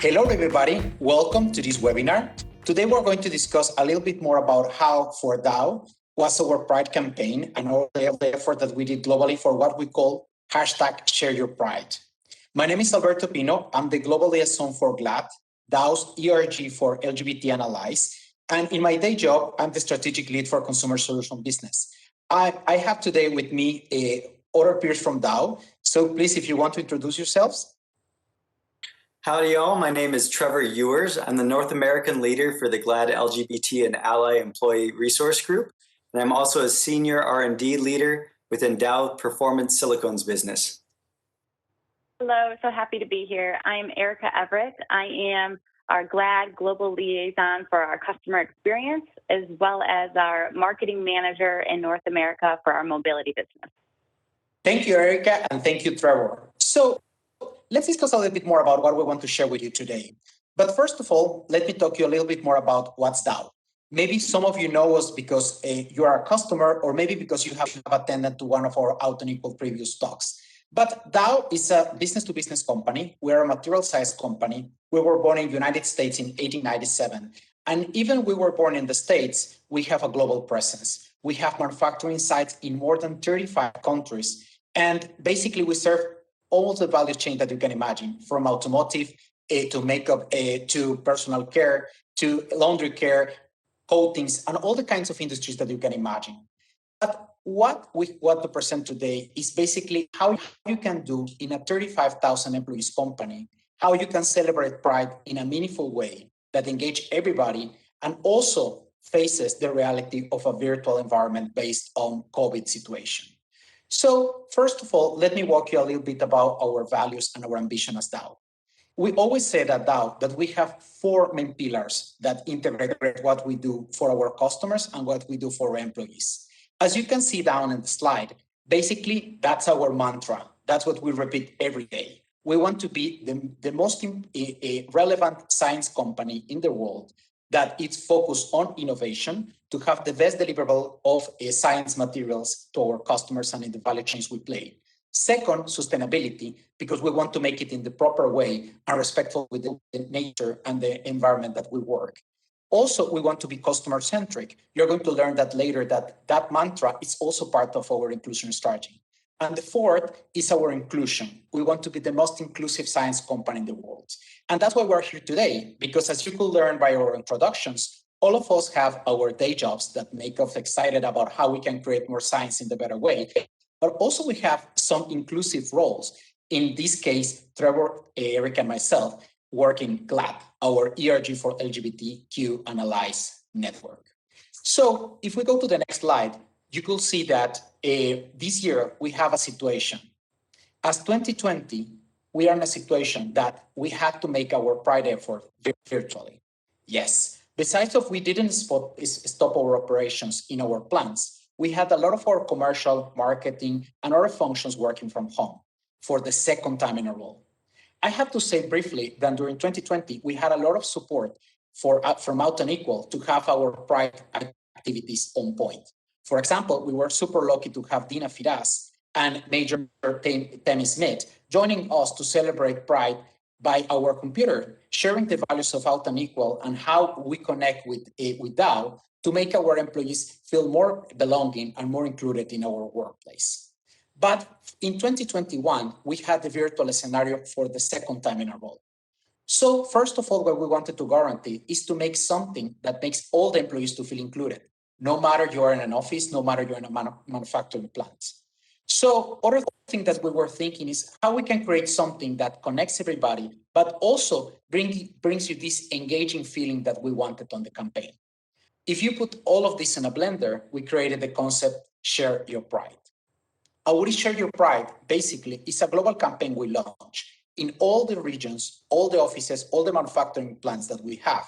Hello, everybody. Welcome to this webinar. Today, we're going to discuss a little bit more about how for Dow was our Pride campaign and all the effort that we did globally for what we call hashtag Share Your Pride. My name is Alberto Pino. I'm the Global Liaison for GLAD, Dow's ERG for LGBT and Allies. And in my day job, I'm the Strategic Lead for Consumer Solution Business. I have today with me other peers from Dow. So please, if you want to introduce yourselves. Howdy, y'all. My name is Trevor Ewers. I'm the North American leader for the GLAD LGBT and Ally Employee Resource Group, and I'm also a senior R&D leader within Dow Performance Silicones business. Hello, so happy to be here. I'm Erica Everett. I am our GLAD Global Liaison for our customer experience, as well as our marketing manager in North America for our mobility business. Thank you, Erica, and thank you, Trevor. So let's discuss a little bit more about what we want to share with you today. But first of all, let me talk to you a little bit more about what's Dow. Maybe some of you know us because you are a customer, or maybe because you have attended to one of our Out and Equal previous talks. But Dow is a business-to-business company. We're a material science company. We were born in the United States in 1897. And even we were born in the States, we have a global presence. We have manufacturing sites in more than 35 countries. And basically, we serve all the value chain that you can imagine, from automotive to makeup to personal care to laundry care, coatings, and all the kinds of industries that you can imagine. But what we want to present today is basically how you can do in a 35,000 employees company, how you can celebrate Pride in a meaningful way that engage everybody and also faces the reality of a virtual environment based on COVID situation. So first of all, let me walk you a little bit about our values and our ambition as Dow. We always say at Dow that we have four main pillars that integrate what we do for our customers and what we do for our employees. As you can see down in the slide, basically that's our mantra. That's what we repeat every day. We want to be the most relevant science company in the world that is focused on innovation to have the best deliverable of science materials to our customers and in the value chains we play. Second, sustainability, because we want to make it in the proper way and respectful with the nature and the environment that we work. Also, we want to be customer-centric. You're going to learn that later, that mantra is also part of our inclusion strategy. And the fourth is our inclusion. We want to be the most inclusive science company in the world. And that's why we're here today, because as you could learn by our introductions, all of us have our day jobs that make us excited about how we can create more science in the better way. But also we have some inclusive roles. In this case, Trevor, Eric, and myself work in GLAD, our ERG for LGBTQ and Allies network. So if we go to the next slide, you could see that this year we have a situation. As 2020, we are in a situation that we had to make our Pride effort virtually. Yes, besides of we didn't stop our operations in our plants, we had a lot of our commercial, marketing, and other functions working from home for the second time in a row. I have to say briefly that during 2020, we had a lot of support from Out and Equal to have our Pride activities on point. For example, we were super lucky to have Dina Firas and Major Tammy Smith joining us to celebrate Pride by our computer, sharing the values of Out and Equal and how we connect with Dow to make our employees feel more belonging and more included in our workplace. But in 2021, we had the virtual scenario for the second time in a row. So first of all, what we wanted to guarantee is to make something that makes all the employees to feel included, no matter you are in an office, no matter you're in a manufacturing plant. So other thing that we were thinking is how we can create something that connects everybody, but also brings you this engaging feeling that we wanted on the campaign. If you put all of this in a blender, we created the concept Share Your Pride. Our Share Your Pride basically is a global campaign we launched in all the regions, all the offices, all the manufacturing plants that we have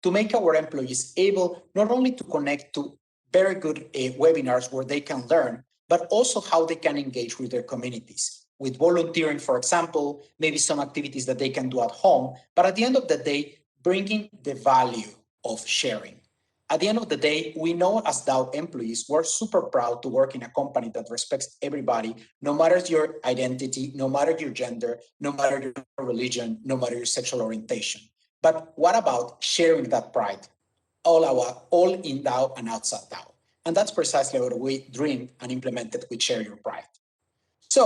to make our employees able not only to connect to very good webinars where they can learn, but also how they can engage with their communities, with volunteering, for example, maybe some activities that they can do at home, but at the end of the day, bringing the value of sharing. At the end of the day, we know as Dow employees, we're super proud to work in a company that respects everybody, no matter your identity, no matter your gender, no matter your religion, no matter your sexual orientation. But what about sharing that pride? All in Dow and outside Dow. And that's precisely what we dreamed and implemented with Share Your Pride. So,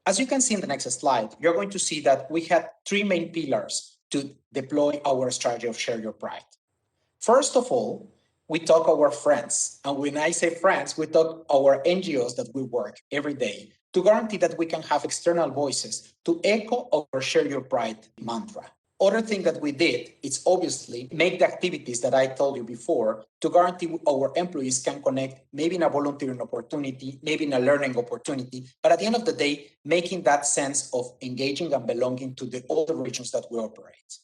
as you can see in the next slide, you're going to see that we had three main pillars to deploy our strategy of Share Your Pride. First of all, we talk our friends. And when I say friends, we talk our NGOs that we work every day to guarantee that we can have external voices to echo our Share Your Pride mantra. Other thing that we did is obviously make the activities that I told you before to guarantee our employees can connect, maybe in a volunteering opportunity, maybe in a learning opportunity, but at the end of the day, making that sense of engaging and belonging to all the regions that we operate.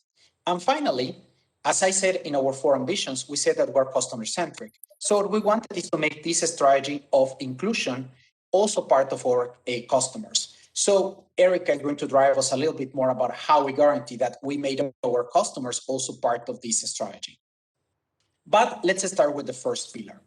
And finally, as I said in our four ambitions, we said that we're customer-centric. So what we wanted is to make this strategy of inclusion also part of our customers. So Erica is going to drive us a little bit more about how we guarantee that we made our customers also part of this strategy. But let's start with the first pillar.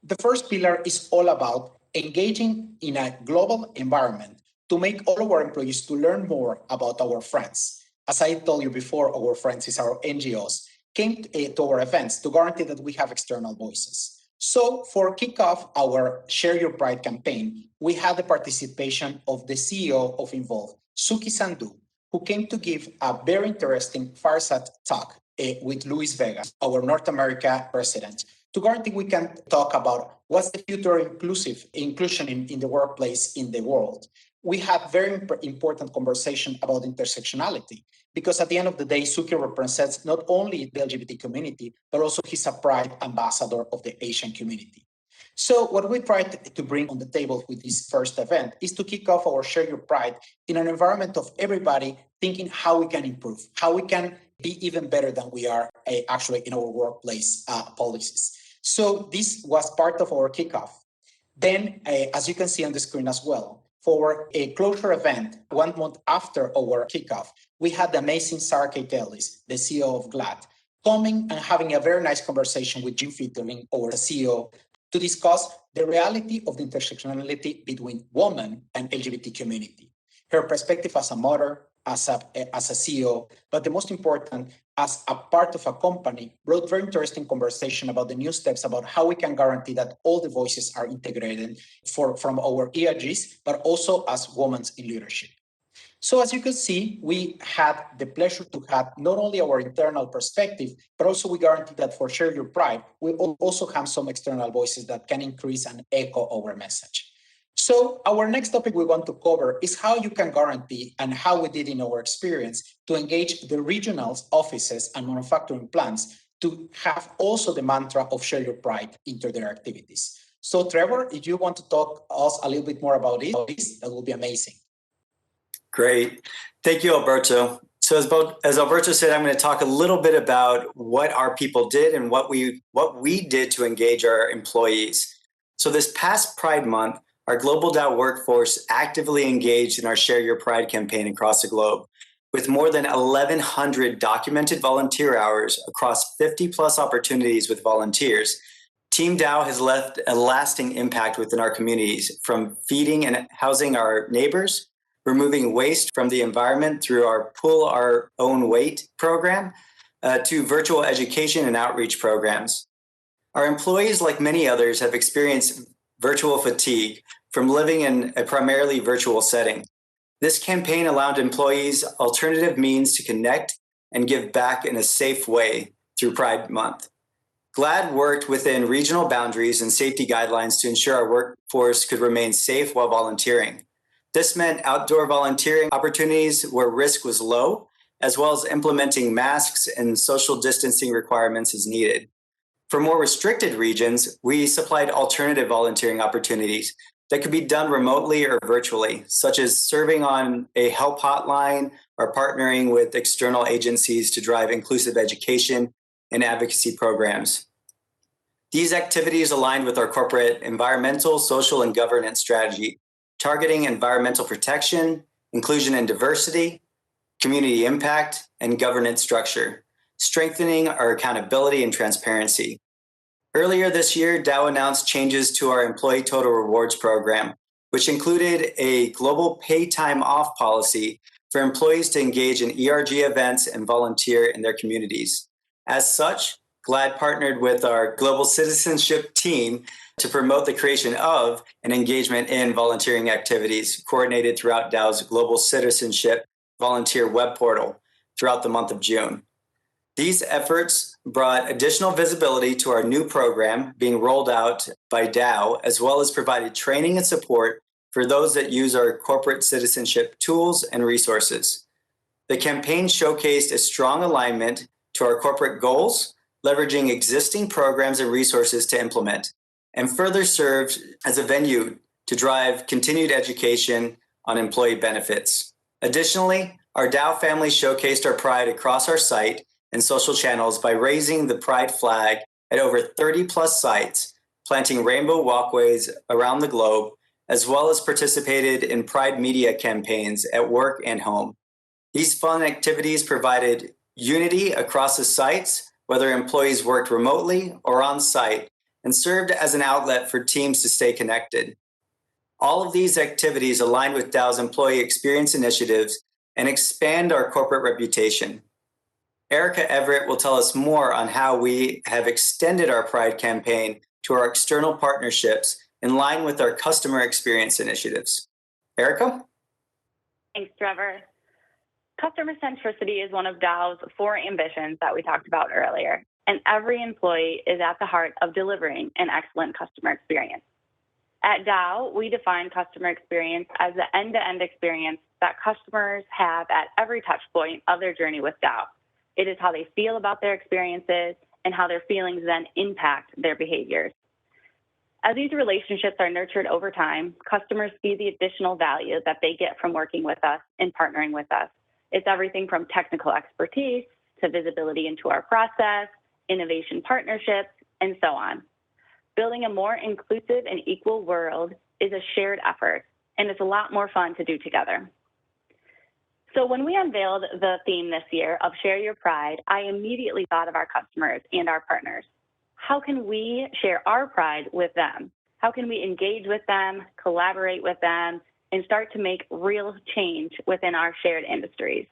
The first pillar is all about engaging in a global environment to make all of our employees to learn more about our friends. As I told you before, our friends is our NGOs, came to our events to guarantee that we have external voices. So for kickoff our Share Your Pride campaign, we had the participation of the CEO of Involve, Suki Sandhu, who came to give a very interesting fireside talk with Luis Vega, our North America president, to guarantee we can talk about what's the future inclusion in the workplace in the world. We had very important conversation about intersectionality, because at the end of the day, Suki represents not only the LGBT community, but also he's a Pride ambassador of the Asian community. So what we tried to bring on the table with this first event is to kick off our Share Your Pride in an environment of everybody thinking how we can improve, how we can be even better than we are actually in our workplace policies. So this was part of our kickoff. Then, as you can see on the screen as well, for a closure event 1 month after our kickoff, we had the amazing Sarah Kate Ellis, the CEO of GLAAD, coming and having a very nice conversation with Jim Fitterling, our CEO, to discuss the reality of the intersectionality between women and LGBT community. Her perspective as a mother, as a CEO, but the most important, as a part of a company, brought very interesting conversation about the new steps about how we can guarantee that all the voices are integrated from our ERGs, but also as women in leadership. So as you can see, we had the pleasure to have not only our internal perspective, but also we guarantee that for Share Your Pride, we also have some external voices that can increase and echo our message. So our next topic we want to cover is how you can guarantee, and how we did in our experience, to engage the regional offices and manufacturing plants to have also the mantra of Share Your Pride into their activities. So Trevor, if you want to talk us a little bit more about this, that will be amazing. Great. Thank you, Alberto. So as Alberto said, I'm going to talk a little bit about what our people did and what we did to engage our employees. So this past Pride Month, our global Dow workforce actively engaged in our Share Your Pride campaign across the globe, with more than 1,100 documented volunteer hours across 50 plus opportunities with volunteers. Team Dow has left a lasting impact within our communities, from feeding and housing our neighbors, removing waste from the environment through our Pull Our Own Weight program, to virtual education and outreach programs. Our employees, like many others, have experienced virtual fatigue from living in a primarily virtual setting. This campaign allowed employees alternative means to connect and give back in a safe way through Pride Month. GLAAD worked within regional boundaries and safety guidelines to ensure our workforce could remain safe while volunteering. This meant outdoor volunteering opportunities where risk was low, as well as implementing masks and social distancing requirements as needed. For more restricted regions, we supplied alternative volunteering opportunities that could be done remotely or virtually, such as serving on a help hotline or partnering with external agencies to drive inclusive education and advocacy programs. These activities aligned with our corporate environmental, social, and governance strategy, targeting environmental protection, inclusion and diversity, community impact, and governance structure, strengthening our accountability and transparency. Earlier this year, Dow announced changes to our Employee Total Rewards program, which included a global pay time off policy for employees to engage in ERG events and volunteer in their communities. As such, GLAD partnered with our global citizenship team to promote the creation of and engagement in volunteering activities coordinated throughout Dow's Global Citizenship Volunteer web portal throughout the month of June. These efforts brought additional visibility to our new program being rolled out by Dow, as well as provided training and support for those that use our corporate citizenship tools and resources. The campaign showcased a strong alignment to our corporate goals, leveraging existing programs and resources to implement, and further served as a venue to drive continued education on employee benefits. Additionally, our Dow family showcased our pride across our site and social channels by raising the pride flag at over 30 plus sites, planting rainbow walkways around the globe, as well as participated in pride media campaigns at work and home. These fun activities provided unity across the sites, whether employees worked remotely or on site, and served as an outlet for teams to stay connected. All of these activities align with Dow's employee experience initiatives and expand our corporate reputation. Erica Everett will tell us more on how we have extended our Pride campaign to our external partnerships in line with our customer experience initiatives. Erica? Thanks, Trevor. Customer centricity is one of Dow's 4 ambitions that we talked about earlier, and every employee is at the heart of delivering an excellent customer experience. At Dow, we define customer experience as the end-to-end experience that customers have at every touch point of their journey with Dow. It is how they feel about their experiences and how their feelings then impact their behaviors. As these relationships are nurtured over time, customers see the additional value that they get from working with us and partnering with us. It's everything from technical expertise to visibility into our process, innovation partnerships, and so on. Building a more inclusive and equal world is a shared effort, and it's a lot more fun to do together. So when we unveiled the theme this year of Share Your Pride, I immediately thought of our customers and our partners. How can we share our pride with them? How can we engage with them, collaborate with them, and start to make real change within our shared industries?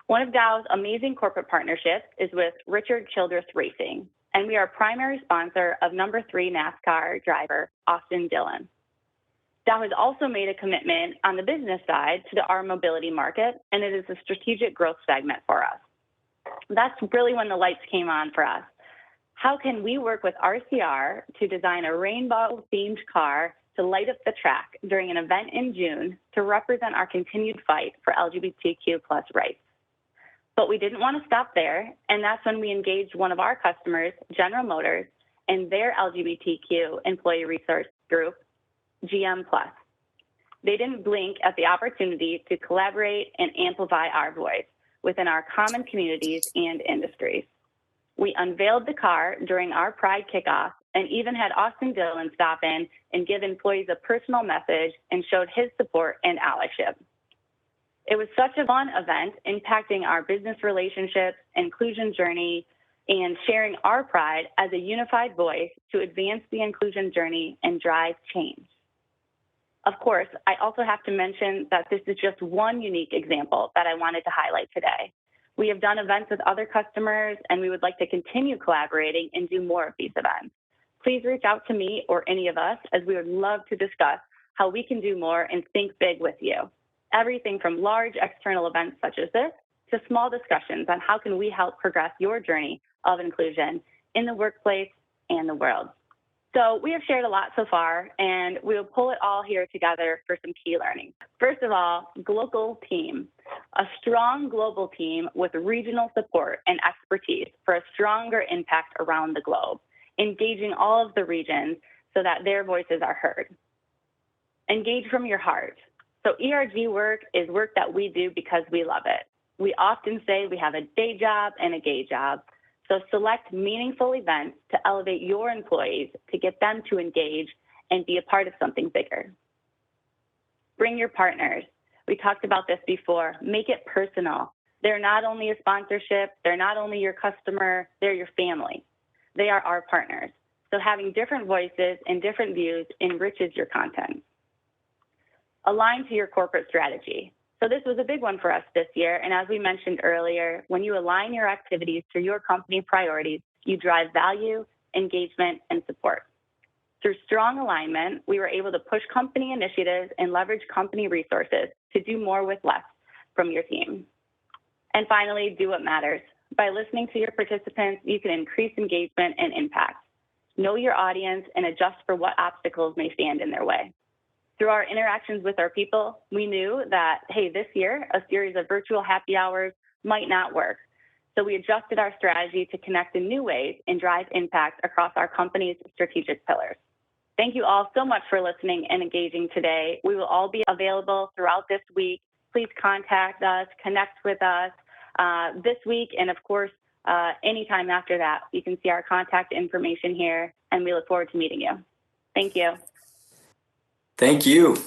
One of Dow's amazing corporate partnerships is with Richard Childress Racing, and we are a primary sponsor of number 3 NASCAR driver, Austin Dillon. Dow has also made a commitment on the business side to our mobility market, and it is a strategic growth segment for us. That's really when the lights came on for us. How can we work with RCR to design a rainbow-themed car to light up the track during an event in June to represent our continued fight for LGBTQ+ rights? But we didn't want to stop there, and that's when we engaged one of our customers, General Motors, and their LGBTQ employee resource group, GM+. They didn't blink at the opportunity to collaborate and amplify our voice within our common communities and industries. We unveiled the car during our Pride kickoff and even had Austin Dillon stop in and give employees a personal message and showed his support and allyship. It was such a fun event, impacting our business relationships, inclusion journey, and sharing our pride as a unified voice to advance the inclusion journey and drive change. Of course, I also have to mention that this is just one unique example that I wanted to highlight today. We have done events with other customers, and we would like to continue collaborating and do more of these events. Please reach out to me or any of us, as we would love to discuss how we can do more and think big with you. Everything from large external events such as this to small discussions on how can we help progress your journey of inclusion in the workplace and the world. So we have shared a lot so far, and we will pull it all here together for some key learnings. First of all, global team. A strong global team with regional support and expertise for a stronger impact around the globe, engaging all of the regions so that their voices are heard. Engage from your heart. So ERG work is work that we do because we love it. We often say we have a day job and a gay job. So select meaningful events to elevate your employees to get them to engage and be a part of something bigger. Bring your partners. We talked about this before. Make it personal. They're not only a sponsorship, they're not only your customer, they're your family. they are our partners. So having different voices and different views enriches your content. Align to your corporate strategy. So this was a big one for us this year. And as we mentioned earlier, when you align your activities to your company priorities, you drive value, engagement, and support. Through strong alignment, we were able to push company initiatives and leverage company resources to do more with less from your team. And finally, do what matters. By listening to your participants, you can increase engagement and impact. Know your audience and adjust for what obstacles may stand in their way. Through our interactions with our people, we knew that, hey, this year, a series of virtual happy hours might not work. So we adjusted our strategy to connect in new ways and drive impact across our company's strategic pillars. Thank you all so much for listening and engaging today. We will all be available throughout this week. Please contact us, connect with us this week, and of course, anytime after that. You can see our contact information here, and we look forward to meeting you. Thank you. Thank you.